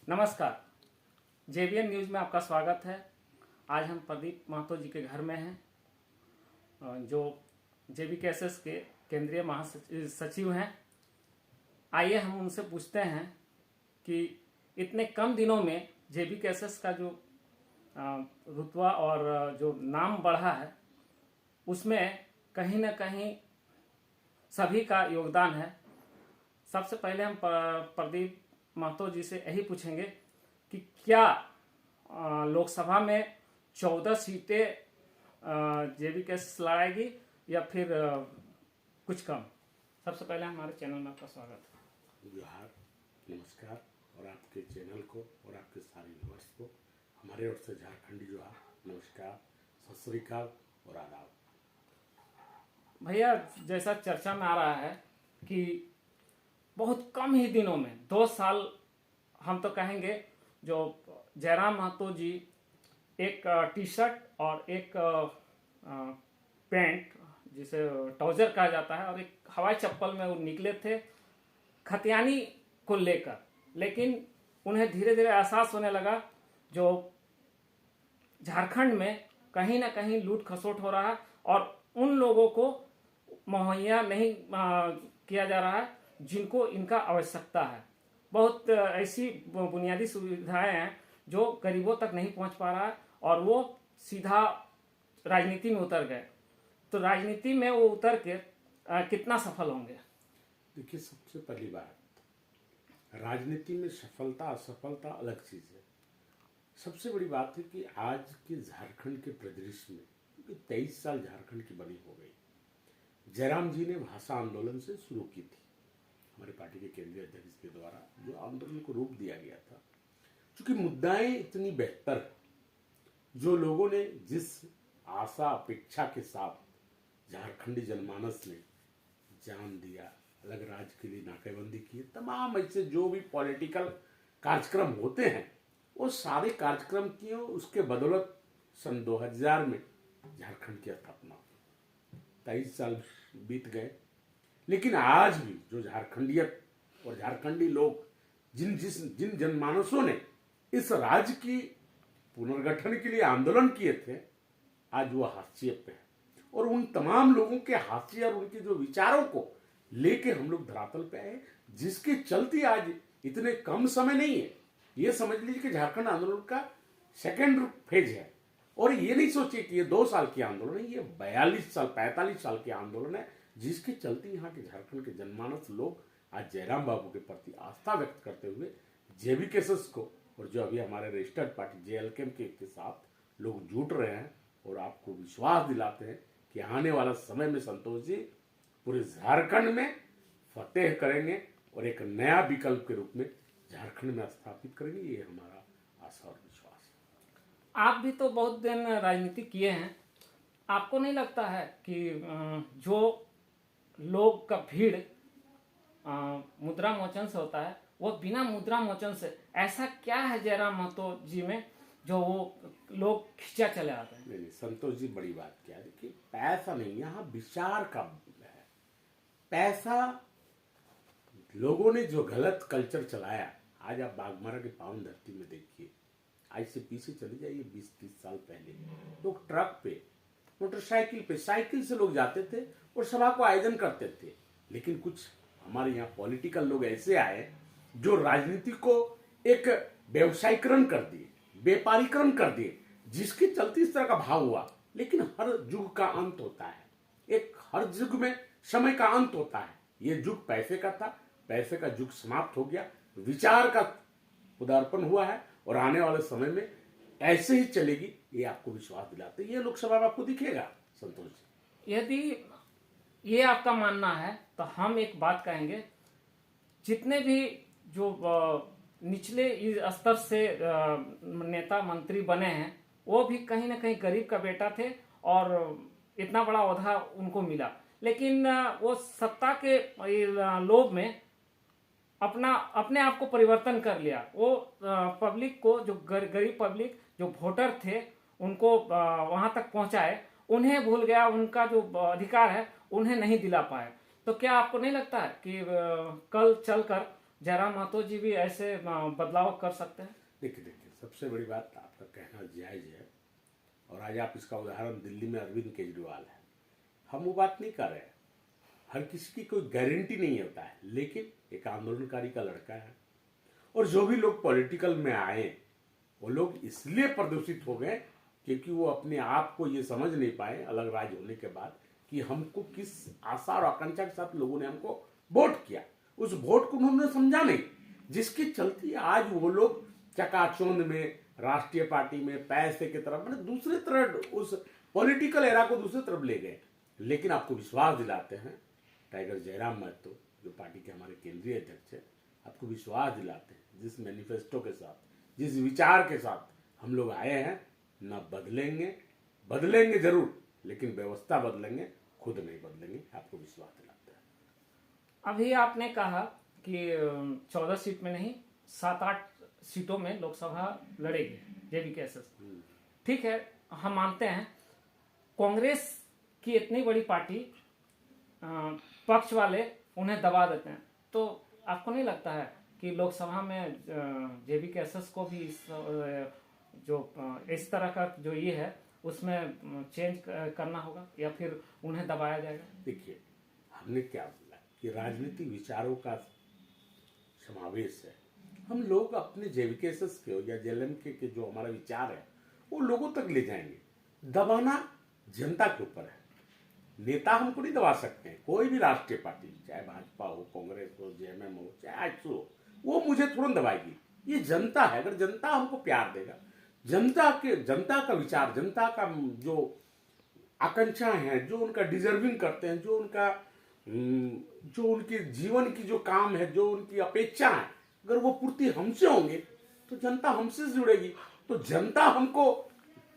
नमस्कार। JBN news में आपका स्वागत है। आज हम प्रदीप महतो जी के घर में हैं, जो जेबीकेएसएस के केंद्रीय महासचिव हैं। आइए हम उनसे पूछते हैं कि इतने कम दिनों में जेबीकेएसएस का जो रुतबा और जो नाम बढ़ा है, उसमें कहीं ना कहीं सभी का योगदान है। सबसे पहले हम प्रदीप महतो जी से यही पूछेंगे कि क्या लोकसभा में 14 सीटें जेबीकेएसएस लड़ाएगी या फिर कुछ कम। सबसे पहले हमारे चैनल में आपका स्वागत है। जोहार, नमस्कार। और आपके चैनल को और आपके सारे व्यूअर्स को हमारे ओर से झारखंडी जोहार, नमस्कार, सत श्री अकाल और आदाब। भैया, जैसा चर्चा में आ रहा है कि बहुत कम ही दिनों में 2 साल, हम तो कहेंगे, जो जयराम महतो जी एक टी शर्ट और एक पैंट, जिसे ट्राउजर कहा जाता है, और एक हवाई चप्पल में वो निकले थे खतियानी को लेकर। लेकिन उन्हें धीरे धीरे एहसास होने लगा जो झारखंड में कहीं ना कहीं लूट खसोट हो रहा है और उन लोगों को मुहैया नहीं किया जा रहा है जिनको इनका आवश्यकता है। बहुत ऐसी बुनियादी सुविधाएं हैं जो गरीबों तक नहीं पहुंच पा रहा है और वो सीधा राजनीति में उतर गए। तो राजनीति में वो उतर के कितना सफल होंगे? देखिए, सबसे पहली बात, राजनीति में सफलता असफलता अलग चीज है। सबसे बड़ी बात है कि आज के झारखंड के परिदृश्य में, क्योंकि 23 साल झारखंड की बनी हो गई, जयराम जी ने भाषा आंदोलन से शुरू की थी, हमारे पार्टी के केंद्रीय अध्यक्ष के द्वारा जो आंदोलन को रूप दिया गया था। क्योंकि मुद्दाएं इतनी बेहतर, जो लोगों ने जिस आशा अपेक्षा के साथ झारखंडी जनमानस ने जान दिया, अलग राज्य के लिए नाकेबंदी की, तमाम ऐसे जो भी पॉलिटिकल कार्यक्रम होते हैं, वो सारे कार्यक्रम किए। उसके बदौलत सन 2000 में झारखंड की स्थापना हुई। 23 साल बीत गए, लेकिन आज भी जो झारखंडियत और झारखंडी लोग, जिन जनमानसों ने इस राज्य की पुनर्गठन के लिए आंदोलन किए थे, आज वो हाशिए पे है। और उन तमाम लोगों के हाशिए और उनके जो विचारों को लेके हम लोग धरातल पे आए, जिसके चलते आज इतने कम समय नहीं है। ये समझ लीजिए कि झारखंड आंदोलन का सेकेंड फेज है। और ये नहीं सोचिए कि ये 2 साल की आंदोलन है, ये 42 साल 45 साल की आंदोलन है, जिसके चलते यहाँ के झारखंड के जनमानस लोग आज जयराम बाबू के प्रति आस्था व्यक्त करते हुए जेबीकेएसएस को, और जो अभी हमारे रजिस्टर्ड पार्टी जेएलके के साथ लोग जुट रहे हैं और आपको विश्वास दिलाते हैं कि आने वाला समय में संतोष जी पूरे झारखंड में फतेह करेंगे और एक नया विकल्प के रूप में झारखंड में स्थापित करेंगे। ये हमारा आशा और विश्वास है। आप भी तो बहुत दिन राजनीति किए हैं, आपको नहीं लगता है कि जो लोग का भीड़ मुद्रा मोचन से होता है, वो बिना मुद्रा मोचन से, ऐसा क्या है जयराम महतो जी में जो वो लोग खींचा चले आते हैं? नहीं, संतोष जी, बड़ी बात क्या है कि पैसा नहीं, यहाँ विचार का है। पैसा, लोगों ने जो गलत कल्चर चलाया, आज आप बाघमारा के पावन धरती में देखिए, आज से पीछे चले जाइए 20-30 साल पहले, लोग ट्रक पे, मोटरसाइकिल पे, साइकिल से लोग जाते थे और सभा को आयोजन करते थे। लेकिन कुछ हमारे यहाँ पॉलिटिकल लोग ऐसे आए जो राजनीति को एक व्यवसायीकरण कर दिए, व्यापारीकरण कर दिए, जिसके चलते इस तरह का भाव हुआ। लेकिन हर युग का अंत होता है, हर युग में समय का अंत होता है। ये युग पैसे का था, पैसे का युग समाप्त हो गया, विचार का उदारपन हुआ है और आने वाले समय में ऐसे ही चलेगी, ये आपको विश्वास दिलाते। ये लोकसभा में आपको दिखेगा संतोष जी। यदि ये आपका मानना है तो हम एक बात कहेंगे, जितने भी जो निचले स्तर से नेता मंत्री बने हैं, वो भी कहीं ना कहीं गरीब का बेटा थे और इतना बड़ा ओहदा उनको मिला। लेकिन वो सत्ता के लोभ में अपने आप को परिवर्तन कर लिया। वो पब्लिक को, जो गरीब पब्लिक, जो वोटर थे, उनको वहां तक पहुंचाए, उन्हें भूल गया, उनका जो अधिकार है उन्हें नहीं दिला पाए। तो क्या आपको नहीं लगता है कि कल चलकर जयराम महतो जी भी ऐसे बदलाव कर सकते हैं? देखिए, सबसे बड़ी बात आपका कहना जायज है, और आज आप इसका उदाहरण दिल्ली में अरविंद केजरीवाल है। हम वो बात नहीं कर रहे हैं, हर किसी की कोई गारंटी नहीं होता है, लेकिन एक आंदोलनकारी का लड़का है, और जो भी लोग पॉलिटिकल में आए वो लोग इसलिए प्रदूषित हो गए क्योंकि वो अपने आप को ये समझ नहीं पाए अलग राज्य होने के बाद कि हमको किस आशा और आकांक्षा के साथ लोगों ने हमको वोट किया। उस वोट को उन्होंने समझा नहीं, जिसके चलते आज वो लोग चकाचौंध में राष्ट्रीय पार्टी में पैसे की तरफ, मतलब दूसरी तरफ उस पॉलिटिकल एरा को दूसरी तरफ ले गए। लेकिन आपको विश्वास दिलाते हैं टाइगर जयराम महतो, जो पार्टी के हमारे केंद्रीय अध्यक्ष है, आपको विश्वास दिलाते हैं जिस मैनिफेस्टो के साथ, जिस विचार के साथ हम लोग आए हैं, न बदलेंगे जरूर, लेकिन व्यवस्था बदलेंगे, खुद नहीं बदलेंगे। आपको विश्वास दिलाते हैं। अभी आपने कहा कि 14 सीट में नहीं 7-8 सीटों में लोकसभा लड़ेगी जेवीकेएसएस। ठीक है, हम मानते हैं कांग्रेस की इतनी बड़ी पार्टी, पक्ष वाले उन्हें दबा देते हैं, तो आपको नहीं लगता है कि लोकसभा में जेवीकेएसएस को भी इस तरह का जो ये है उसमें चेंज करना होगा या फिर उन्हें दबाया जाएगा? देखिए, हमने क्या बोला कि राजनीतिक विचारों का समावेश है। हम लोग अपने जेवीकेएसएस के या जेएलएम के जो हमारा विचार है वो लोगों तक ले जाएंगे। दबाना जनता के ऊपर है, नेता हमको नहीं दबा सकते हैं। कोई भी राष्ट्रीय पार्टी, चाहे भाजपा हो, कांग्रेस हो, जेएमएम हो, चाहे आजसू हो, वो मुझे तुरंत दबाएगी। ये जनता है, अगर जनता हमको प्यार देगा, जनता का विचार, जनता का जो आकांक्षाएं हैं, जो उनका डिजर्विंग करते हैं, जो उनके जीवन की जो काम है, जो उनकी अपेक्षा है, अगर वो पूर्ति हमसे होंगे तो जनता हमसे जुड़ेगी। तो जनता हमको,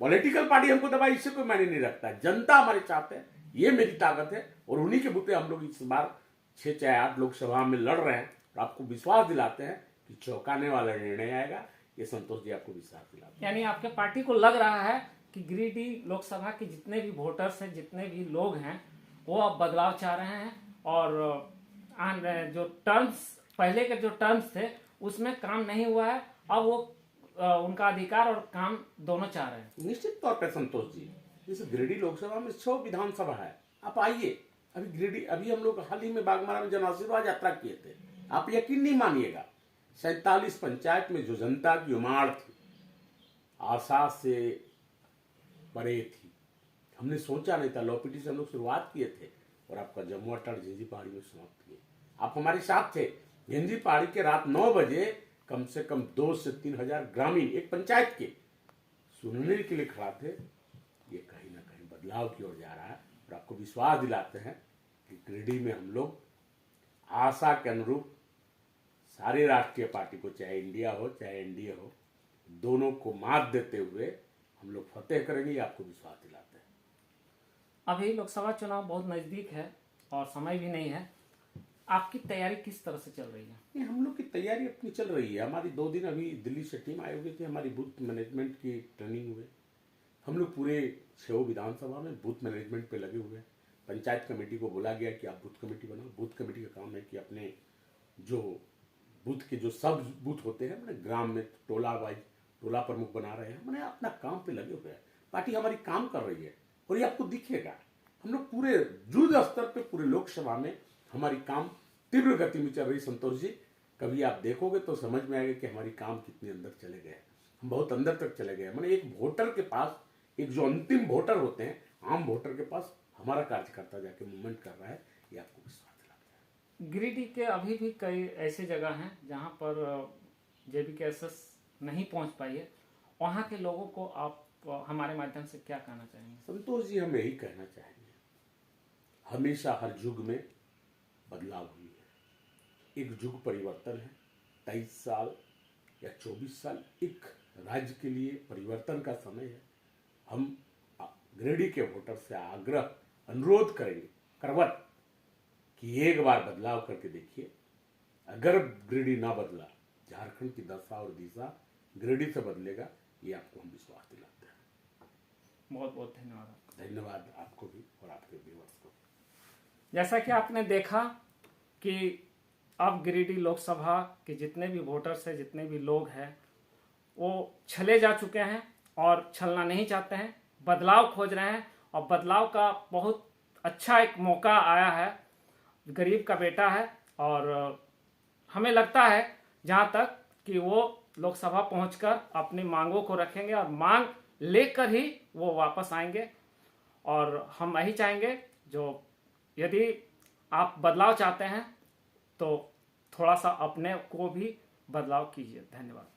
पॉलिटिकल पार्टी हमको दबाई, इससे कोई मायने नहीं रखता। जनता हमारे साथ है, ये मेरी ताकत है, और उन्हीं के बुते हम लोग इस बार 6-8 लोकसभा में लड़ रहे हैं। और आपको विश्वास दिलाते हैं कि चौंकाने वाला निर्णय आएगा। ये संतोष जी आपको विश्वास दिलाते हैं। यानी आपके पार्टी को लग रहा है कि गिरिडीह लोकसभा के जितने भी वोटर्स हैं, जितने भी लोग हैं, वो अब बदलाव चाह रहे हैं, और जो टर्म्स, पहले के जो टर्म्स थे उसमें काम नहीं हुआ है, अब वो उनका अधिकार और काम दोनों चाह रहे हैं। निश्चित तौर पर संतोष जी, जैसे गिरिडीह लोकसभा में 6 विधानसभा है, आप आइए। अभी गिरिडीह, अभी हम लोग हाल ही में बागमारा में जन आशीर्वाद यात्रा किए थे। आप यकीन नहीं मानिएगा, 47 पंचायत में जो जनता की उमाड़ थी, आशा से परे थी। हमने सोचा नहीं था, लौपीटी से हम लोग शुरुआत किए थे और आपका जम्मू अटल झिंझी पहाड़ी में समाप्त किए। आप हमारे साथ थे। झिंझी पहाड़ी के रात 9 बजे कम से कम 2 से 3 हजार ग्रामीण एक पंचायत के सुनने के लिए खड़ा थे। ये कहीं ना कहीं बदलाव की ओर जा रहा है, और आपको विश्वास दिलाते हैं कि गिरिडीह में हम लोग आशा के अनुरूप सारी राष्ट्रीय पार्टी को, चाहे इंडिया हो चाहे एनडीए हो, दोनों को मात देते हुए हम लोग फतेह करेंगे। आपको विश्वास दिलाते हैं। अभी लोकसभा चुनाव बहुत नजदीक है और समय भी नहीं है, आपकी तैयारी किस तरह से चल रही है? हम लोग की तैयारी अपनी चल रही है। हमारी 2 दिन अभी दिल्ली से टीम आए हुए थे, हमारी बूथ मैनेजमेंट की ट्रेनिंग हुए। हम लोग पूरे 6 विधानसभा में बूथ मैनेजमेंट पे लगे हुए हैं। पंचायत कमेटी को बोला गया कि आप बूथ कमेटी बनाओ। बूथ कमेटी का काम है कि अपने जो बूथ के जो सब बूथ होते हैं, मैंने ग्राम में टोला वाइज टोला प्रमुख बना रहे हैं, मैंने अपना काम पे लगे हुए हैं। पार्टी हमारी काम कर रही है, और ये आपको दिखेगा। हम लोग पूरे युद्ध स्तर पे पूरे लोकसभा में हमारी काम तीव्र गति में चल रही। संतोष जी, कभी आप देखोगे तो समझ में आएगा कि हमारी काम कितने अंदर चले गए। हम बहुत अंदर तक चले गए। मैंने एक वोटर के पास, एक जो अंतिम वोटर होते हैं, आम वोटर के पास हमारा कार्यकर्ता जाके मूवमेंट कर रहा है। ये आपको विश्वास दिलाता है। गिरिडीह के अभी भी कई ऐसे जगह हैं जहां पर जेवीकेएसएस नहीं पहुंच पाई है, वहां के लोगों को आप हमारे माध्यम से क्या कहना चाहेंगे? संतोष जी, हम यही कहना चाहेंगे, हमेशा हर युग में बदलाव हुई है। एक युग परिवर्तन है। 23 साल या 24 साल एक राज्य के लिए परिवर्तन का समय है। हम गिरिडीह के वोटर से आग्रह, अनुरोध करेंगे करवट कि एक बार बदलाव करके देखिए। अगर गिरिडीह ना बदला, झारखंड की दशा और दिशा गिरिडीह से बदलेगा। ये आपको हम विश्वास दिलाते हैं। बहुत बहुत धन्यवाद। धन्यवाद आपको भी और आपके व्यूअर्स को। जैसा कि आपने देखा कि अब गिरिडीह लोकसभा के जितने भी वोटर्स हैं, जितने भी लोग हैं, वो छले जा चुके हैं और छलना नहीं चाहते हैं, बदलाव खोज रहे हैं। और बदलाव का बहुत अच्छा एक मौका आया है, गरीब का बेटा है। और हमें लगता है जहाँ तक कि वो लोकसभा पहुंचकर अपनी मांगों को रखेंगे और मांग लेकर ही वो वापस आएंगे। और हम यही चाहेंगे, जो यदि आप बदलाव चाहते हैं तो थोड़ा सा अपने को भी बदलाव कीजिए। धन्यवाद।